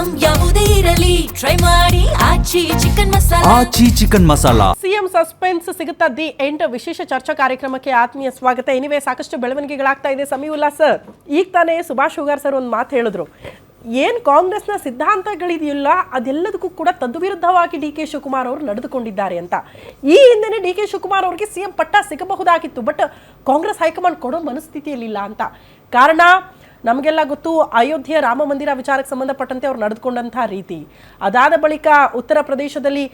Item ಯಾವುದೇ ಇರಲಿ try ಮಾಡಿ ಆಚಿ ಚಿಕನ್ ಮಸಾಲಾ. ಸಿಎಂ ಸಸ್ಪೆನ್ಸ್ ಸಿಗುತ್ತಾ ದಿ ಎಂಡ್ ವಿಶೇಷ ಚರ್ಚಾ ಕಾರ್ಯಕ್ರಮಕ್ಕೆ ಆತ್ಮೀಯ ಸ್ವಾಗತ. ಎನಿವೆ ಸಾಕಷ್ಟು ಬೆಳವಣಿಗೆಗಳಾಗ್ತಾ ಇದೆ. ಸಮೀವುಲ್ಲಾ ಸರ್ ಈಗ ತಾನೇ ಸುಭಾಷ್ ಹುಗಾರ್ ಸರ್ ಒಂದು ಮಾತು ಹೇಳಿದ್ರು, ಏನು ಕಾಂಗ್ರೆಸ್ನ ಸಿದ್ಧಾಂತಗಳಿದೆಯಲ್ಲ ಅದೆಲ್ಲದಕ್ಕೂ ಕೂಡ ತದ್ವಿರುದ್ಧವಾಗಿ ಡಿ ಕೆ ಶಿವಕುಮಾರ್ ಅವರು ನಡೆದುಕೊಂಡಿದ್ದಾರೆ ಅಂತ. ಈ ಹಿಂದೆನೇ ಡಿ ಕೆ ಶಿವಕುಮಾರ್ ಅವರಿಗೆ ಸಿಎಂ ಪಟ್ಟ ಸಿಗಬಹುದಾಗಿತ್ತು, ಬಟ್ ಕಾಂಗ್ರೆಸ್ ಹೈಕಮಾಂಡ್ ಕೊಡೋ ಮನಸ್ಥಿತಿಯಲ್ಲಿಲ್ಲ ಅಂತ. ಕಾರಣ ನಮಗೆಲ್ಲ ಗೊತ್ತು, ಅಯೋಧ್ಯೆ ರಾಮ ಮಂದಿರ ವಿಚಾರಕ್ಕೆ ಸಂಬಂಧಪಟ್ಟಂತೆ ಅವ್ರು ನಡೆದುಕೊಂಡಂಥ ರೀತಿ. ಅದಾದ ಬಳಿಕ ಉತ್ತರ ಪ್ರದೇಶದಲ್ಲಿ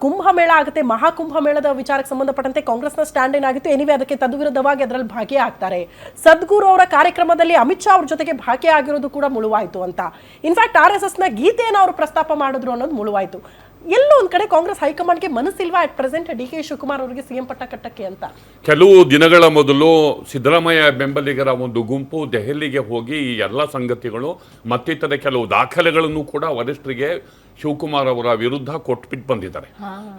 ಕುಂಭಮೇಳ ಆಗುತ್ತೆ, ಮಹಾಕುಂಭಮೇಳದ ವಿಚಾರಕ್ಕೆ ಸಂಬಂಧಪಟ್ಟಂತೆ ಕಾಂಗ್ರೆಸ್ನ ಸ್ಟ್ಯಾಂಡ್ ಏನಾಗಿತ್ತು. ಎನಿವೆ ಅದಕ್ಕೆ ತದ್ವಿರುದ್ಧವಾಗಿ ಅದರಲ್ಲಿ ಭಾಗಿಯಾಗ್ತಾರೆ. ಸದ್ಗುರು ಅವರ ಕಾರ್ಯಕ್ರಮದಲ್ಲಿ ಅಮಿತ್ ಶಾ ಅವ್ರ ಜೊತೆಗೆ ಭಾಗಿಯಾಗಿರೋದು ಕೂಡ ಮುಳುವಾಯಿತು ಅಂತ. ಇನ್ಫ್ಯಾಕ್ಟ್ RSSನ ಗೀತೆಯನ್ನು ಅವರು ಪ್ರಸ್ತಾಪ ಮಾಡಿದ್ರು ಅನ್ನೋದು ಮುಳುವಾಯಿತು. ಎಲ್ಲೋ ಒಂದ್ ಕಡೆ ಕಾಂಗ್ರೆಸ್ ಹೈಕಮಾಂಡ್ಗೆ ಮನಸ್ಸಿಲ್ವಾ at present D K Shivakumar ಅವರಿಗೆ ಸಿಎಂ ಪಟ್ಟ ಕಟ್ಟಕ್ಕೆ ಅಂತ? ಕೆಲವು ದಿನಗಳ ಮೊದಲು ಸಿದ್ದರಾಮಯ್ಯ ಬೆಂಬಲಿಗರ ಒಂದು ಗುಂಪು ದೆಹಲಿಗೆ ಹೋಗಿ ಈ ಎಲ್ಲ ಸಂಗತಿಗಳು ಮತ್ತಿತರ ಕೆಲವು ದಾಖಲೆಗಳನ್ನು ಕೂಡ ವರಿಷ್ಠರಿಗೆ ಶಿವಕುಮಾರ್ ಅವರ ವಿರುದ್ಧ ಕೊಟ್ಬಿಟ್ಟು ಬಂದಿದ್ದಾರೆ.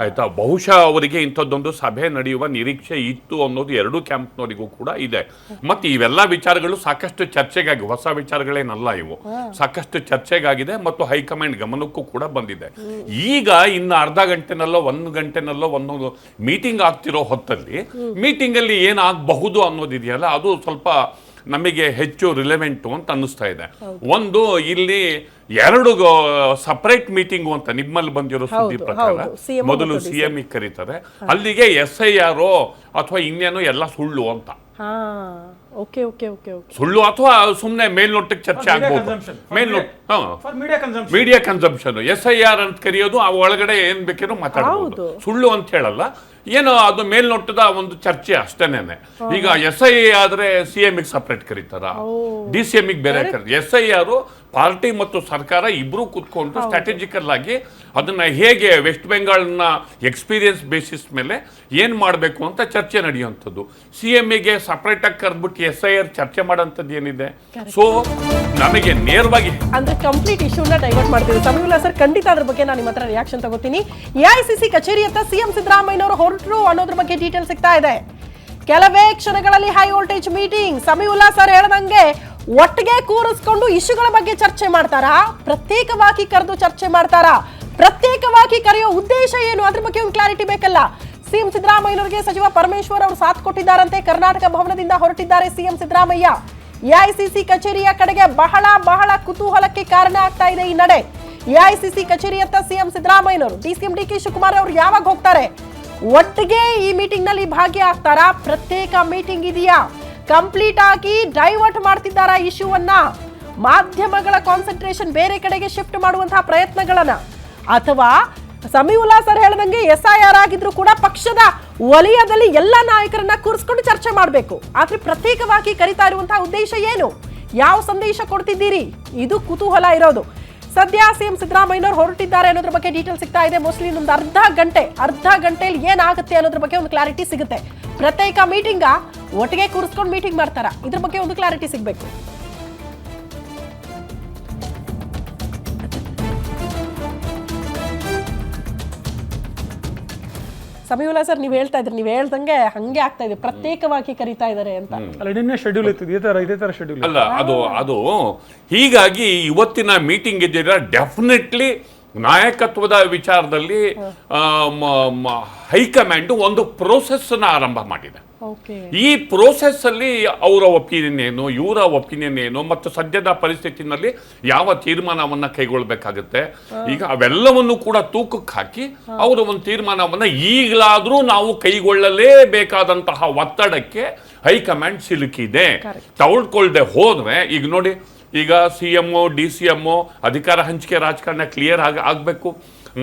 ಆಯ್ತಾ, ಬಹುಶಃ ಅವರಿಗೆ ಇಂಥದ್ದೊಂದು ಸಭೆ ನಡೆಯುವ ನಿರೀಕ್ಷೆ ಇತ್ತು ಅನ್ನೋದು ಎರಡೂ ಕ್ಯಾಂಪ್ನವರಿಗೂ ಕೂಡ ಇದೆ. ಮತ್ತು ಇವೆಲ್ಲ ವಿಚಾರಗಳು ಸಾಕಷ್ಟು ಚರ್ಚೆಗಾಗಿ, ಹೊಸ ವಿಚಾರಗಳೇನಲ್ಲ ಇವು, ಸಾಕಷ್ಟು ಚರ್ಚೆಗಾಗಿದೆ ಮತ್ತು ಹೈಕಮಾಂಡ್ ಗಮನಕ್ಕೂ ಕೂಡ ಬಂದಿದೆ. ಈಗ ಇನ್ನು ಅರ್ಧ ಗಂಟೆನಲ್ಲೋ ಒಂದು ಗಂಟೆನಲ್ಲೋ ಒಂದೊಂದು ಮೀಟಿಂಗ್ ಆಗ್ತಿರೋ ಹೊತ್ತಲ್ಲಿ ಮೀಟಿಂಗಲ್ಲಿ ಏನಾಗಬಹುದು ಅನ್ನೋದಿದೆಯಲ್ಲ, ಅದು ಸ್ವಲ್ಪ ನಮಗೆ ಹೆಚ್ಚು ರಿಲೆವೆಂಟು ಅಂತ ಅನ್ನಿಸ್ತಾ ಇದೆ. ಒಂದು, ಇಲ್ಲಿ ಎರಡು ಸಪರೇಟ್ ಮೀಟಿಂಗು ಅಂತ ನಿಮ್ಮಲ್ಲಿ ಬಂದಿರೋ ಸುದ್ದಿ ಪ್ರಕಾರ ಮೊದಲು CM ಕರೀತಾರೆ, ಅಲ್ಲಿಗೆ SIR ಅಥವಾ ಇನ್ನೇನೋ ಎಲ್ಲ ಸುಳ್ಳು ಅಂತ. ಸುಳ್ಳು ಅಥವಾ ಸುಮ್ಮನೆ ಮೇಲ್ನೋಟಕ್ಕೆ ಚರ್ಚೆ ಆಗ್ಬೋದು, ಮೀಡಿಯಾ ಕನ್ಸಂಪ್ಷನ್. SIR ಅಂತ ಕರೆಯೋದು ಆ ಒಳಗಡೆ ಏನ್ ಬೇಕೇನೋ ಮಾತಾಡಬಹುದು, ಸುಳ್ಳು ಅಂತ ಹೇಳಲ್ಲ, ಏನೋ ಅದು ಮೇಲ್ನೋಟದ ಒಂದು ಚರ್ಚೆ ಅಷ್ಟೇನೆ. ಈಗ SI ಆದ್ರೆ CM ಸಪರೇಟ್ ಕರೀತಾರ, DCM ಬೇರೆ ಕರೀತಾರೆ. SIR ಪಾರ್ಟಿ ಮತ್ತು ಸರ್ಕಾರ ಇಬ್ರು ಕೂತ್ಕೊಂಡು ಸ್ಟ್ರಾಟಜಿಕಲ್ ಆಗಿ ಅದನ್ನ ಹೇಗೆ ವೆಸ್ಟ್ ಬೆಂಗಾಲ್ನ ಎಕ್ಸ್ಪೀರಿಯನ್ಸ್ ಬೇಸಿಸ್ ಮೇಲೆ ಏನ್ ಮಾಡಬೇಕು ಅಂತ ಚರ್ಚೆ ನಡೆಯುವಂಥದ್ದು. CMಗೆ ಸಪರೇಟ್ ಆಗಿ ಕರೆದ್ಬಿಟ್ಟು SIR ಚರ್ಚೆ ಮಾಡೋಂಥದ್ದು ಏನಿದೆ? ಸೊ ನಮಗೆ ನೇರವಾಗಿ ಅಂದ್ರೆ ಕಂಪ್ಲೀಟ್ ಇಶ್ಯೂನ ಡೈವರ್ಟ್ ಮಾಡ್ತೀವಿ. ಸಮೀವುಲ್ಲಾ ಸರ್, ಖಂಡಿತ ಅದ್ರ ಬಗ್ಗೆ ನಾನು ನಿಮ್ಮ ಹತ್ರ ರಿಯಾಕ್ಷನ್ ತಗೋತೀನಿ. AICC ಕಚೇರಿ ಹತ್ರ CM ಸಿದ್ದರಾಮಯ್ಯನವರು ಹೊರಟರು ಅನ್ನೋದ್ರ ಬಗ್ಗೆ ಡೀಟೇಲ್ ಸಿಗ್ತಾ ಇದೆ. ಕೆಲವೇ ಕ್ಷಣಗಳಲ್ಲಿ high voltage meeting. Samiulla sir ಹೇಳ್ದಂಗೆ ಒಟ್ಟಿಗೆ ಕೂರಿಸ್ಕೊಂಡು ಇಶ್ಯೂಗಳ ಬಗ್ಗೆ ಚರ್ಚೆ ಮಾಡ್ತಾರಾ, ಪ್ರತ್ಯೇಕವಾಗಿ ಕರೆದು ಚರ್ಚೆ ಮಾಡ್ತಾರಾ? ಪ್ರತ್ಯೇಕವಾಗಿ ಕರೆಯೋ ಉದ್ದೇಶ ಏನು? ಅದ್ರ ಬಗ್ಗೆ ಒಂದು ಕ್ಲಾರಿಟಿ ಬೇಕಲ್ಲ. ಸಿಎಂ ಸಿದ್ದರಾಮಯ್ಯನವರಿಗೆ ಸಚಿವ ಪರಮೇಶ್ವರ್ ಅವರು ಸಾಥ್ ಕೊಟ್ಟಿದ್ದಾರಂತೆ. ಕರ್ನಾಟಕ ಭವನದಿಂದ ಹೊರಟಿದ್ದಾರೆ ಸಿಎಂ ಸಿದ್ದರಾಮಯ್ಯ. AICC ಕಚೇರಿಯ ಕಡೆಗೆ ಬಹಳ ಕುತೂಹಲಕ್ಕೆ ಕಾರಣ ಆಗ್ತಾ ಇದೆ ಈ ನಡೆ. AICC ಕಚೇರಿಯತ್ತ ಸಿಎಂ ಸಿದ್ದರಾಮಯ್ಯನವರು, DCM DK ಶಿವಕುಮಾರ್ ಅವರು ಯಾವಾಗ ಹೋಗ್ತಾರೆ? ಒಟ್ಟಿಗೆ ಈ ಮೀಟಿಂಗ್ ನಲ್ಲಿ ಭಾಗಿಯಾಗ್ತಾರಾ? ಪ್ರತ್ಯೇಕ ಮೀಟಿಂಗ್ ಇದೆಯಾ? ಕಂಪ್ಲೀಟ್ ಆಗಿ ಡೈವರ್ಟ್ ಮಾಡ್ತಿದ್ದಾರಾ ಇಶ್ಯೂವನ್ನ? ಮಾಧ್ಯಮಗಳ ಕಾನ್ಸಂಟ್ರೇಷನ್ ಬೇರೆ ಕಡೆಗೆ ಶಿಫ್ಟ್ ಮಾಡುವಂತಹ ಪ್ರಯತ್ನಗಳನ್ನ, ಅಥವಾ ಸಮೀವುಲ್ಲಾ ಸರ್ ಹೇಳಿದಂಗೆ SIR ಆಗಿದ್ರು ಕೂಡ ಪಕ್ಷದ ವಲಯದಲ್ಲಿ ಎಲ್ಲ ನಾಯಕರನ್ನ ಕೂರಿಸ್ಕೊಂಡು ಚರ್ಚೆ ಮಾಡಬೇಕು, ಆದ್ರೆ ಪ್ರತ್ಯೇಕವಾಗಿ ಕರಿತಾ ಇರುವಂತಹ ಉದ್ದೇಶ ಏನು? ಯಾವ ಸಂದೇಶ ಕೊಡ್ತಿದ್ದೀರಿ? ಇದು ಕುತೂಹಲ ಇರೋದು. ಸದ್ಯ ಸಿಎಂ ಸಿದ್ದರಾಮಯ್ಯನವರು ಹೊರಟಿದ್ದಾರೆ ಅನ್ನೋದ್ರ ಬಗ್ಗೆ ಡೀಟೇಲ್ ಸಿಗ್ತಾ ಇದೆ. ಮೋಸ್ಟ್ಲಿ ಇನ್ನೊಂದು ಅರ್ಧ ಗಂಟೆಯಲ್ಲಿ ಏನಾಗುತ್ತೆ ಅನ್ನೋದ್ರ ಬಗ್ಗೆ ಒಂದು ಕ್ಲಾರಿಟಿ ಸಿಗುತ್ತೆ. ಪ್ರತ್ಯೇಕ ಮೀಟಿಂಗ, ಒಟ್ಟಿಗೆ ಕೂರಿಸ್ಕೊಂಡು ಮೀಟಿಂಗ್ ಮಾಡ್ತಾರ? ಇದ್ರ ಬಗ್ಗೆ ಒಂದು ಕ್ಲಾರಿಟಿ ಸಿಗಬೇಕು. ಸಮೀವುಲ್ಲಾ ಸರ್, ನೀವು ಹೇಳ್ತಾ ಇದ್ರಿ, ನೀವು ಹೇಳ್ದಂಗೆ ಹಂಗೆ ಆಗ್ತಾ ಇದೆ, ಪ್ರತ್ಯೇಕವಾಗಿ ಕರೀತಾ ಇದ್ದಾರೆ ಅಂತ. ಶೆಡ್ಯೂಲ್ ಇತ್ತು, ಇದೇ ತರ ಶೆಡ್ಯೂಲ್ ಅಲ್ಲ. ಅದು ಹೀಗಾಗಿ ಇವತ್ತಿನ ಮೀಟಿಂಗ್ ಇದ್ದೀರಾ, ಡೆಫಿನೆಟ್ಲಿ ನಾಯಕತ್ವದ ವಿಚಾರದಲ್ಲಿ ಹೈಕಮಾಂಡ್ ಒಂದು ಪ್ರೋಸೆಸ್ ಆರಂಭ ಮಾಡಿದೆ. ಈ ಪ್ರೋಸೆಸ್ ಅಲ್ಲಿ ಅವರ ಒಪಿನಿಯನ್ ಏನು, ಇವರ ಒಪಿನಿಯನ್ ಏನು, ಮತ್ತು ಸದ್ಯದ ಪರಿಸ್ಥಿತಿನಲ್ಲಿ ಯಾವ ತೀರ್ಮಾನವನ್ನ ಕೈಗೊಳ್ಳಬೇಕಾಗುತ್ತೆ, ಈಗ ಅವೆಲ್ಲವನ್ನು ಕೂಡ ತೂಕಕ್ಕೆ ಹಾಕಿ ಅವರ ಒಂದು ತೀರ್ಮಾನವನ್ನ ಈಗಲಾದ್ರೂ ನಾವು ಕೈಗೊಳ್ಳಲೇಬೇಕಾದಂತಹ ಒತ್ತಡಕ್ಕೆ ಹೈಕಮಾಂಡ್ ಸಿಲುಕಿದೆ. ತಗೊಳ್ಕೊಳ್ದೆ ಹೋದ್ರೆ ಈಗ ನೋಡಿ, ಈಗ CM DCM ಅಧಿಕಾರ ಹಂಚಿಕೆ ರಾಜಕಾರಣ ಕ್ಲಿಯರ್ ಆಗಬೇಕು.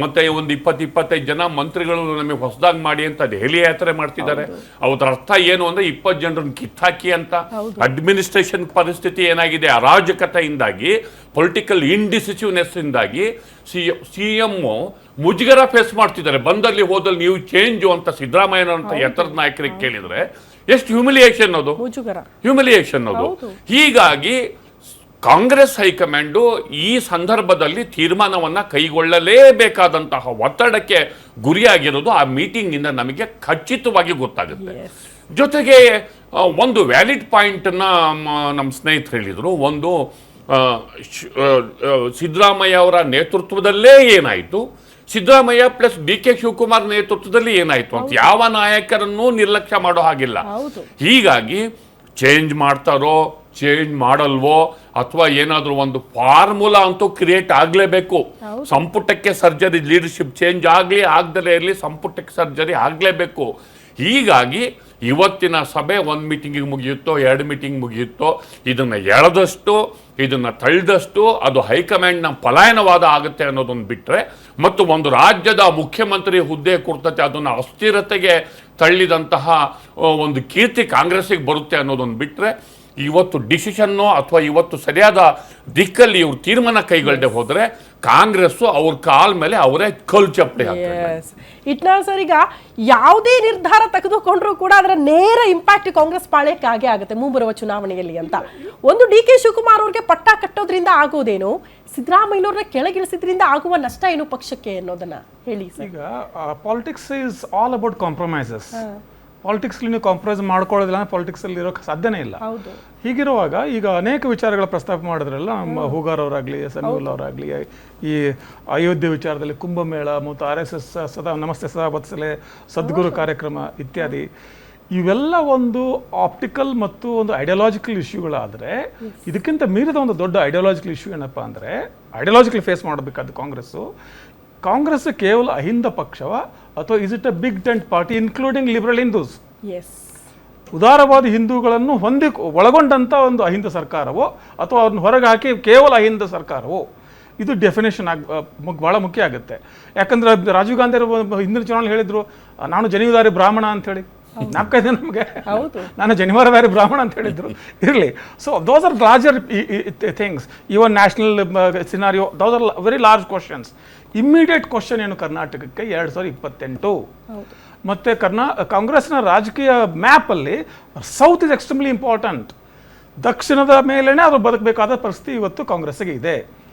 ಮತ್ತೆ ಒಂದು 20-25 ಜನ ಮಂತ್ರಿಗಳು ನಮಗೆ ಹೊಸದಾಗಿ ಮಾಡಿ ಅಂತ ದೆಹಲಿ ಯಾತ್ರೆ ಮಾಡ್ತಿದ್ದಾರೆ. ಅವ್ರ ಅರ್ಥ ಏನು ಅಂದ್ರೆ 20 ಜನರನ್ನು ಕಿತ್ತಾಕಿ ಅಂತ. ಅಡ್ಮಿನಿಸ್ಟ್ರೇಷನ್ ಪರಿಸ್ಥಿತಿ ಏನಾಗಿದೆ, ಅರಾಜಕತೆಯಿಂದಾಗಿ, ಪೊಲಿಟಿಕಲ್ ಇಂಡಿಸಿಸಿವ್ನೆಸ್ ಇಂದಾಗಿ CM ಮುಜುಗರ ಫೇಸ್ ಮಾಡ್ತಿದ್ದಾರೆ. ಬಂದಲ್ಲಿ ಹೋದಲ್ಲಿ ನೀವು ಚೇಂಜು ಅಂತ ಸಿದ್ದರಾಮಯ್ಯನಂತ ಎತ್ತರದ ನಾಯಕರಿಗೆ ಕೇಳಿದ್ರೆ ಎಷ್ಟು ಹ್ಯೂಮಿಲಿಯೇಷನ್ ಅದು. ಹೀಗಾಗಿ ಕಾಂಗ್ರೆಸ್ ಹೈಕಮಾಂಡು ಈ ಸಂದರ್ಭದಲ್ಲಿ ತೀರ್ಮಾನವನ್ನ ಕೈಗೊಳ್ಳಲೇಬೇಕಾದಂತಹ ಒತ್ತಡಕ್ಕೆ ಗುರಿಯಾಗಿರೋದು ಆ ಮೀಟಿಂಗ್ ಇಂದ ನಮಗೆ ಖಚಿತವಾಗಿ ಗೊತ್ತಾಗುತ್ತೆ. ಜೊತೆಗೆ ಒಂದು ವ್ಯಾಲಿಡ್ ಪಾಯಿಂಟ್ ನಮ್ಮ ಸ್ನೇಹಿತರು ಹೇಳಿದ್ರು, ಒಂದು ಸಿದ್ದರಾಮಯ್ಯ ಅವರ ನೇತೃತ್ವದಲ್ಲೇ ಏನಾಯಿತು, Siddaramaiah plus D K Shivakumar ನೇತೃತ್ವದಲ್ಲಿ ಏನಾಯಿತು ಅಂತ ಯಾವ ನಾಯಕರನ್ನೂ ನಿರ್ಲಕ್ಷ್ಯ ಮಾಡೋ ಹಾಗಿಲ್ಲ. ಹೀಗಾಗಿ ಚೇಂಜ್ ಮಾಡ್ತಾರೋ ಚೇಂಜ್ ಮಾಡಲ್ವೋ ಅಥವಾ ಏನಾದರೂ ಒಂದು ಫಾರ್ಮುಲಾ ಅಂತೂ ಕ್ರಿಯೇಟ್ ಆಗಲೇಬೇಕು. ಸಂಪುಟಕ್ಕೆ ಸರ್ಜರಿ, ಲೀಡರ್ಶಿಪ್ ಚೇಂಜ್ ಆಗಲಿ ಆಗದಲೇ ಇರಲಿ, ಸಂಪುಟಕ್ಕೆ ಸರ್ಜರಿ ಆಗಲೇಬೇಕು. ಹೀಗಾಗಿ ಇವತ್ತಿನ ಸಭೆ ಒಂದು ಮೀಟಿಂಗಿಗೆ ಮುಗಿಯುತ್ತೋ 2 ಮೀಟಿಂಗ್ ಮುಗಿಯುತ್ತೋ, ಇದನ್ನು ಎಳೆದಷ್ಟು ಇದನ್ನು ತಳ್ಳಿದಷ್ಟು ಅದು ಹೈಕಮಾಂಡ್ನ ಪಲಾಯನವಾದ ಆಗುತ್ತೆ ಅನ್ನೋದನ್ನು ಬಿಟ್ಟರೆ, ಮತ್ತು ಒಂದು ರಾಜ್ಯದ ಮುಖ್ಯಮಂತ್ರಿ ಹುದ್ದೆ ಕುರಿತಂತೆ ಅದನ್ನು ಅಸ್ಥಿರತೆಗೆ ತಳ್ಳಿದಂತಹ ಒಂದು ಕೀರ್ತಿ ಕಾಂಗ್ರೆಸ್ಸಿಗೆ ಬರುತ್ತೆ ಅನ್ನೋದನ್ನು ಬಿಟ್ಟರೆ, ಇವತ್ತು ಡಿಸಿಷನ್ನು ಅಥವಾ ಇವತ್ತು ಸರಿಯಾದ ದಿಕ್ಕಲ್ಲಿ ಇವ್ರು ತೀರ್ಮಾನ ಕೈಗೊಳ್ಳದೆ ಹೋದರೆ ಕಾಂಗ್ರೆಸ್ಸು ಅವ್ರ ಕಾಲ ಮೇಲೆ ಅವರೇ ಕಲ್ಲು ಚಪ್ಪಲಿ ಹಾಕ್ತಾರೆ. ಇಟ್ನಾಳ್ ಸರ್, ಈಗ ಯಾವುದೇ ನಿರ್ಧಾರ ತೆಗೆದುಕೊಂಡ್ರೂ ಕೂಡ ಅದರ ನೇರ ಇಂಪ್ಯಾಕ್ಟ್ ಕಾಂಗ್ರೆಸ್ ಪಾಳ್ಯಕ್ಕಾಗೇ ಆಗುತ್ತೆ ಮುಂಬರುವ ಚುನಾವಣೆಯಲ್ಲಿ ಅಂತ. ಒಂದು ಡಿ ಕೆ ಶಿವಕುಮಾರ್ ಅವ್ರಿಗೆ ಪಟ್ಟ ಕಟ್ಟೋದ್ರಿಂದ ಆಗೋದೇನು, ಸಿದ್ದರಾಮಯ್ಯನವ್ರನ್ನ ಕೆಳಗಿಳಿಸಿದ್ರಿಂದ ಆಗುವ ನಷ್ಟ ಏನು ಪಕ್ಷಕ್ಕೆ ಅನ್ನೋದನ್ನ ಹೇಳಿ. ಈಗ politics is all about compromises. ಪಾಲಿಟಿಕ್ಸ್ಲಿ ನೀವು ಕಾಂಪ್ರಮೈಸ್ ಮಾಡ್ಕೊಳ್ಳೋದಿಲ್ಲ, ಪಾಲಿಟಿಕ್ಸಲ್ಲಿ ಇರೋಕ್ಕೆ ಸಾಧ್ಯನೇ ಇಲ್ಲ. ಹೀಗಿರುವಾಗ ಈಗ ಅನೇಕ ವಿಚಾರಗಳ ಪ್ರಸ್ತಾಪ ಮಾಡಿದ್ರಲ್ಲ, ನಮ್ಮ ಹೂಗಾರ್ ಅವರಾಗಲಿ, ಸಮೀವುಲ್ಲಾ ಅವರಾಗಲಿ, ಈ ಅಯೋಧ್ಯೆ ವಿಚಾರದಲ್ಲಿ ಕುಂಭಮೇಳ ಮತ್ತು RSS ನಮಸ್ತೆ ಸದಾ ವತ್ಸಲೆ, ಸದ್ಗುರು ಕಾರ್ಯಕ್ರಮ ಇತ್ಯಾದಿ, ಇವೆಲ್ಲ ಒಂದು ಆಪ್ಟಿಕಲ್ ಮತ್ತು ಒಂದು ಐಡಿಯಾಲಜಿಕಲ್ ಇಶ್ಯೂಗಳಾದರೆ, ಇದಕ್ಕಿಂತ ಮೀರಿದ ಒಂದು ದೊಡ್ಡ ಐಡಿಯಾಲಜಿಕಲ್ ಇಶ್ಯೂ ಏನಪ್ಪ ಅಂದರೆ, ಐಡಿಯಾಲಜಿಕಲ್ ಫೇಸ್ ಮಾಡಬೇಕಾದ ಕಾಂಗ್ರೆಸ್ ಕೇವಲ ಅಹಿಂದ ಪಕ್ಷವ ಅಥವಾ is it a big tent party including liberal Hindus, ಉದಾರವಾದಿ ಹಿಂದೂಗಳನ್ನು ಒಳಗೊಂಡಂಥ ಒಂದು ಅಹಿಂದ ಸರ್ಕಾರವೋ ಅಥವಾ ಅವ್ರನ್ನ ಹೊರಗೆ ಹಾಕಿ ಕೇವಲ ಅಹಿಂದ ಸರ್ಕಾರವೋ, ಇದು ಡೆಫಿನೇಷನ್ ಭಾಳ ಮುಖ್ಯ ಆಗುತ್ತೆ. ಯಾಕಂದ್ರೆ ರಾಜೀವ್ ಗಾಂಧಿ ಅವರು ಹಿಂದಿನ ಚುನಾವಣೆ ಹೇಳಿದ್ರು, ನಾನು ಜನಿವಾರಿ ಬ್ರಾಹ್ಮಣ ಅಂತ ಹೇಳಿ, ನಾಲ್ಕೈದು ನಮಗೆ ನಾನು ಜನಿವಾರಧಾರಿ ಬ್ರಾಹ್ಮಣ ಅಂತ ಹೇಳಿದ್ರು. ಇರಲಿ, so those are larger things. Even national scenario, those are very large questions. Immediate question ಏನು ಕರ್ನಾಟಕಕ್ಕೆ 2028 ಮತ್ತು ಕಾಂಗ್ರೆಸ್ನ ರಾಜಕೀಯ ಮ್ಯಾಪಲ್ಲಿ ಸೌತ್ ಇಸ್ ಎಕ್ಸ್ಟ್ರೀಮ್ಲಿ ಇಂಪಾರ್ಟೆಂಟ್. ದಕ್ಷಿಣದ ಮೇಲೇ ಅವರು ಬದುಕಬೇಕಾದ ಪರಿಸ್ಥಿತಿ ಇವತ್ತು ಕಾಂಗ್ರೆಸ್ಸಿಗೆ ಇದೆ.